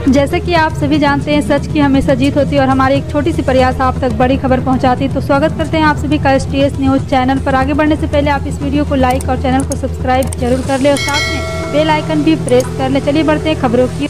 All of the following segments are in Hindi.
जैसे कि आप सभी जानते हैं, सच की हमेशा जीत होती है और हमारी एक छोटी सी प्रयास आप तक बड़ी खबर पहुंचाती है। तो स्वागत करते हैं आप सभी का STS न्यूज़ चैनल पर। आगे बढ़ने से पहले आप इस वीडियो को लाइक और चैनल को सब्सक्राइब जरूर कर ले और साथ में बेल आइकन भी प्रेस कर ले। चलिए बढ़ते हैं खबरों की।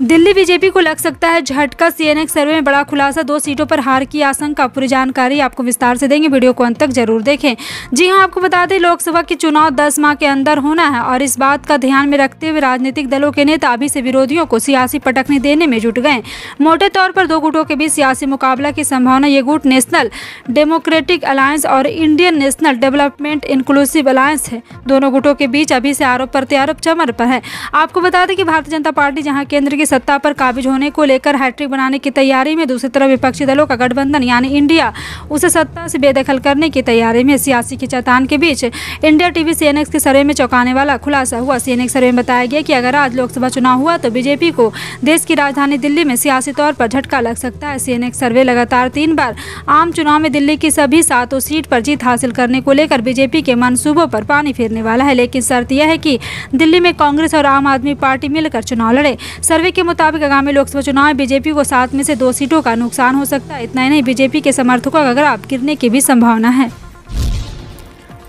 दिल्ली बीजेपी को लग सकता है झटका। CNX सर्वे में बड़ा खुलासा, 2 सीटों पर हार की आशंका। पूरी जानकारी आपको विस्तार से देंगे, वीडियो को अंत तक जरूर देखें। जी हां, आपको बता दें लोकसभा के चुनाव 10 माह के अंदर होना है और इस बात का ध्यान में रखते हुए राजनीतिक दलों के नेता अभी से विरोधियों को सियासी पटखनी देने में जुट गए। मोटे तौर पर 2 गुटों के बीच सियासी मुकाबला की संभावना। ये गुट नेशनल डेमोक्रेटिक अलायंस और Indian national development inclusive alliance है। दोनों गुटों के बीच अभी से आरोप प्रत्यारोप चमर पर है। आपको बता दें कि भारतीय जनता पार्टी जहां केंद्र की सत्ता पर काबिज होने को लेकर हैट्रिक बनाने की तैयारी में, दूसरी तरफ विपक्षी दलों का गठबंधन यानी इंडिया उसे सत्ता से बेदखल करने की तैयारी में। सियासी खींचातान के बीच इंडिया टीवी CNX के सर्वे में चौंकाने वाला खुलासा हुआ। CNX सर्वे में बताया गया कि अगर आज लोकसभा चुनाव हुआ तो बीजेपी को देश की राजधानी दिल्ली में सियासी तौर पर झटका लग सकता है। CNX सर्वे लगातार 3 बार आम चुनाव में दिल्ली की सभी 7 सीट पर जीत हासिल करने को लेकर बीजेपी के मंसूबों पर पानी फेरने वाला है, लेकिन शर्त यह है कि दिल्ली में कांग्रेस और आम आदमी पार्टी मिलकर चुनाव लड़े। सर्वे के मुताबिक आगामी लोकसभा चुनाव में बीजेपी को 7 में से 2 सीटों का नुकसान हो सकता है। इतना ही नहीं, बीजेपी के समर्थकों का ग्राफ गिरने की भी संभावना है।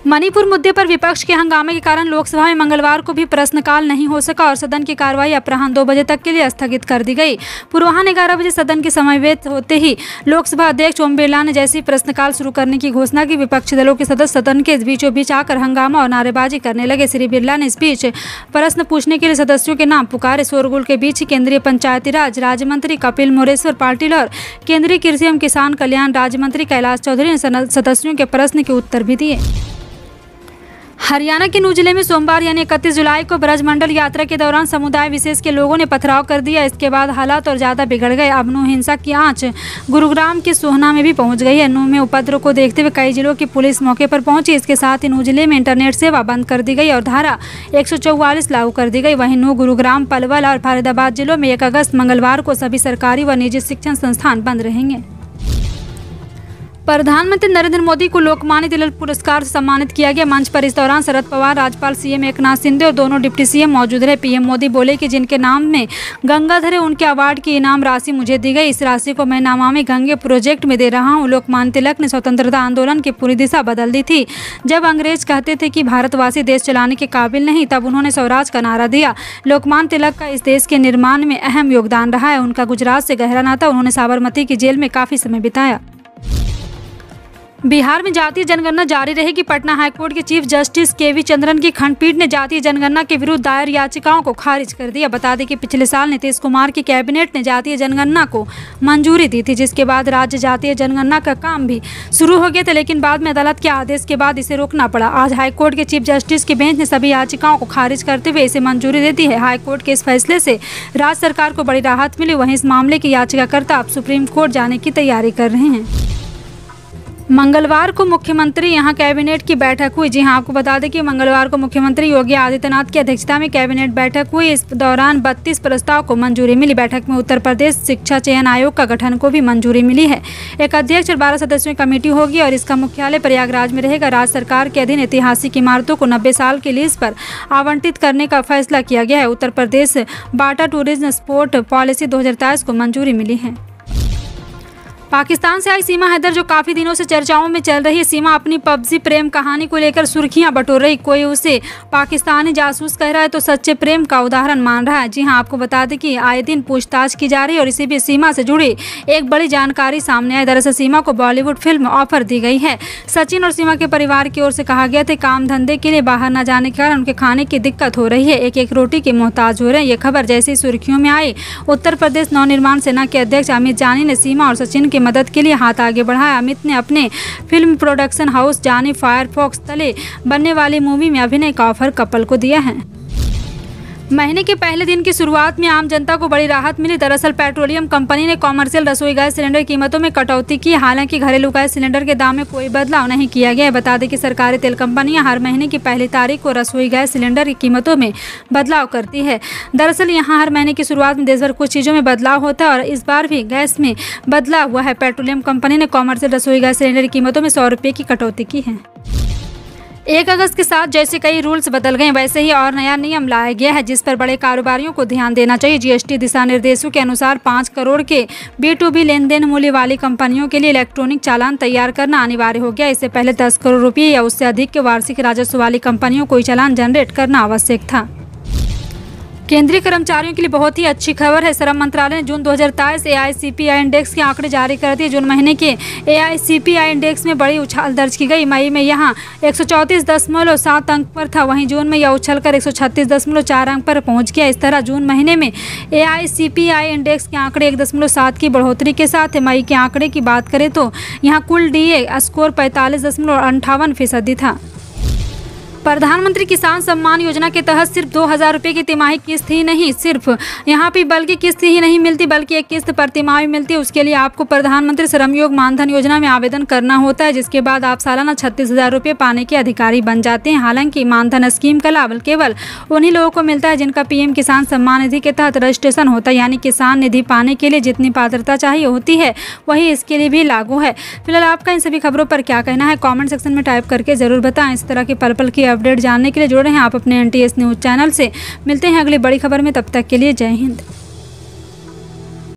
मणिपुर मुद्दे पर विपक्ष के हंगामे के कारण लोकसभा में मंगलवार को भी प्रश्नकाल नहीं हो सका और सदन की कार्रवाई अपराह्न 2 बजे तक के लिए स्थगित कर दी गई। पूर्वाह्न 11 बजे सदन के समवेत होते ही लोकसभा अध्यक्ष ओम बिरला ने जैसे ही प्रश्नकाल शुरू करने की घोषणा की, विपक्षी दलों के सदस्य सदन के बीचों बीच आकर हंगामा और नारेबाजी करने लगे। श्री बिरला ने इस बीच प्रश्न पूछने के लिए सदस्यों के नाम पुकारे। शोरगुल के बीच केंद्रीय पंचायती राज राज्य मंत्री कपिल मोरेश्वर पाटिल और केंद्रीय कृषि एवं किसान कल्याण राज्य मंत्री कैलाश चौधरी ने सदस्यों के प्रश्न के उत्तर भी दिए। हरियाणा के नूह जिले में सोमवार यानी 31 जुलाई को ब्रजमंडल यात्रा के दौरान समुदाय विशेष के लोगों ने पथराव कर दिया। इसके बाद हालात और ज़्यादा बिगड़ गए। अब नूह हिंसा की आंच गुरुग्राम के सोहना में भी पहुंच गई है। नूह में उपद्रव को देखते हुए कई जिलों की पुलिस मौके पर पहुंची। इसके साथ ही नूह जिले में इंटरनेट सेवा बंद कर दी गई और धारा 144 लागू कर दी गई। वहीं नूह, गुरुग्राम, पलवल और फरीदाबाद जिलों में 1 अगस्त मंगलवार को सभी सरकारी व निजी शिक्षण संस्थान बंद रहेंगे। प्रधानमंत्री नरेंद्र मोदी को लोकमान्य तिलक पुरस्कार से सम्मानित किया गया। मंच पर इस दौरान शरद पवार, राज्यपाल CM एकनाथ शिंदे और दोनों डिप्टी CM मौजूद रहे। PM मोदी बोले कि जिनके नाम में गंगाधर है उनके अवार्ड की इनाम राशि मुझे दी गई। इस राशि को मैं नमामि गंगे प्रोजेक्ट में दे रहा हूं। लोकमान्य तिलक ने स्वतंत्रता आंदोलन की पूरी दिशा बदल दी थी। जब अंग्रेज कहते थे कि भारतवासी देश चलाने के काबिल नहीं, तब उन्होंने स्वराज का नारा दिया। लोकमान्य तिलक का इस देश के निर्माण में अहम योगदान रहा है। उनका गुजरात से गहरा नाता। उन्होंने साबरमती की जेल में काफ़ी समय बिताया। बिहार में जातीय जनगणना जारी रहेगी। पटना हाईकोर्ट के चीफ जस्टिस KV चंद्रन की खंडपीठ ने जातीय जनगणना के विरुद्ध दायर याचिकाओं को खारिज कर दिया। बता दें कि पिछले साल नीतीश कुमार की कैबिनेट ने जातीय जनगणना को मंजूरी दी थी, जिसके बाद राज्य जातीय जनगणना का काम भी शुरू हो गया था, लेकिन बाद में अदालत के आदेश के बाद इसे रोकना पड़ा। आज हाईकोर्ट के चीफ जस्टिस की बेंच ने सभी याचिकाओं को खारिज करते हुए इसे मंजूरी दे दी है। हाईकोर्ट के इस फैसले से राज्य सरकार को बड़ी राहत मिली। वहीं इस मामले की याचिकाकर्ता अब सुप्रीम कोर्ट जाने की तैयारी कर रहे हैं। मंगलवार को मुख्यमंत्री यहां कैबिनेट की बैठक हुई। जी हां, आपको बता दें कि मंगलवार को मुख्यमंत्री योगी आदित्यनाथ की अध्यक्षता में कैबिनेट बैठक हुई। इस दौरान 32 प्रस्ताव को मंजूरी मिली। बैठक में उत्तर प्रदेश शिक्षा चयन आयोग का गठन को भी मंजूरी मिली है। एक अध्यक्ष और 12 सदस्यों की कमेटी होगी और इसका मुख्यालय प्रयागराज में रहेगा। राज्य सरकार के अधीन ऐतिहासिक इमारतों को 90 साल के लीज पर आवंटित करने का फैसला किया गया है। उत्तर प्रदेश बाटा टूरिज्म स्पोर्ट पॉलिसी 2023 को मंजूरी मिली है। पाकिस्तान से आई सीमा हैदर, जो काफ़ी दिनों से चर्चाओं में चल रही है। सीमा अपनी PUBG प्रेम कहानी को लेकर सुर्खियां बटोर रही। कोई उसे पाकिस्तानी जासूस कह रहा है तो सच्चे प्रेम का उदाहरण मान रहा है। जी हां, आपको बता दें कि आए दिन पूछताछ की जा रही है और इसी भी सीमा से जुड़ी एक बड़ी जानकारी सामने आई। दरअसल सीमा को बॉलीवुड फिल्म ऑफर दी गई है। सचिन और सीमा के परिवार की ओर से कहा गया था काम धंधे के लिए बाहर न जाने के कारण उनके खाने की दिक्कत हो रही है, एक एक रोटी के मोहताज हो रहे हैं। ये खबर जैसे ही सुर्खियों में आई, उत्तर प्रदेश नवनिर्माण सेना के अध्यक्ष अमित जानी ने सीमा और सचिन की मदद के लिए हाथ आगे बढ़ाया। अमित ने अपने फिल्म प्रोडक्शन हाउस जानी फायरफॉक्स तले बनने वाली मूवी में अभिनय का ऑफर कपल को दिया है। महीने के पहले दिन की शुरुआत में आम जनता को बड़ी राहत मिली। दरअसल पेट्रोलियम कंपनी ने कॉमर्शियल रसोई गैस सिलेंडर कीमतों में कटौती की। हालांकि घरेलू गैस सिलेंडर के दाम में कोई बदलाव नहीं किया गया है। बता दें कि सरकारी तेल कंपनियां हर महीने की पहली तारीख को रसोई गैस सिलेंडर की कीमतों में बदलाव करती है। दरअसल यहां हर महीने की शुरुआत में देशभर कुछ चीज़ों में बदलाव होता है और इस बार भी गैस में बदलाव हुआ है। पेट्रोलियम कंपनी ने कॉमर्शियल रसोई गैस सिलेंडर की कीमतों में 100 रुपये की कटौती की है। 1 अगस्त के साथ जैसे कई रूल्स बदल गए वैसे ही और नया नियम लाया गया है जिस पर बड़े कारोबारियों को ध्यान देना चाहिए। जीएसटी दिशा निर्देशों के अनुसार 5 करोड़ के B2B लेनदेन मूल्य वाली कंपनियों के लिए इलेक्ट्रॉनिक चालान तैयार करना अनिवार्य हो गया। इससे पहले 10 करोड़ रुपये या उससे अधिक के वार्षिक राजस्व वाली कंपनियों को चालान जनरेट करना आवश्यक था। केंद्रीय कर्मचारियों के लिए बहुत ही अच्छी खबर है। श्रम मंत्रालय ने जून 2023 AICPI इंडेक्स के आंकड़े जारी कर दिए। जून महीने के AICPI इंडेक्स में बड़ी उछाल दर्ज की गई। मई में यहां 134.7 अंक पर था, वहीं जून में यह उछलकर 136.4 अंक पर पहुंच गया। इस तरह जून महीने में AICPI इंडेक्स के आंकड़े 1.7 की बढ़ोतरी के साथ है। मई के आंकड़े की बात करें तो यहाँ कुल DA स्कोर 45.58% था। प्रधानमंत्री किसान सम्मान योजना के तहत सिर्फ 2,000 रुपये की तिमाही किस्त ही नहीं, सिर्फ यहाँ पे बल्कि किस्त ही नहीं मिलती बल्कि एक किस्त पर तिमाही मिलती है। उसके लिए आपको प्रधानमंत्री श्रमयोग मानधन योजना में आवेदन करना होता है, जिसके बाद आप सालाना 36,000 रुपये पाने के अधिकारी बन जाते हैं। हालांकि मानधन स्कीम का लाभ केवल उन्हीं लोगों को मिलता है जिनका PM किसान सम्मान निधि के तहत रजिस्ट्रेशन होता है, यानी किसान निधि पाने के लिए जितनी पात्रता चाहिए होती है वही इसके लिए भी लागू है। फिलहाल आपका इन सभी खबरों पर क्या कहना है कॉमेंट सेक्शन में टाइप करके जरूर बताएं। इस तरह के पल पल की अपडेट जानने के लिए जुड़े हैं आप अपने NTS न्यूज़ चैनल से। मिलते हैं अगली बड़ी खबर में, तब तक के लिए जय हिंद।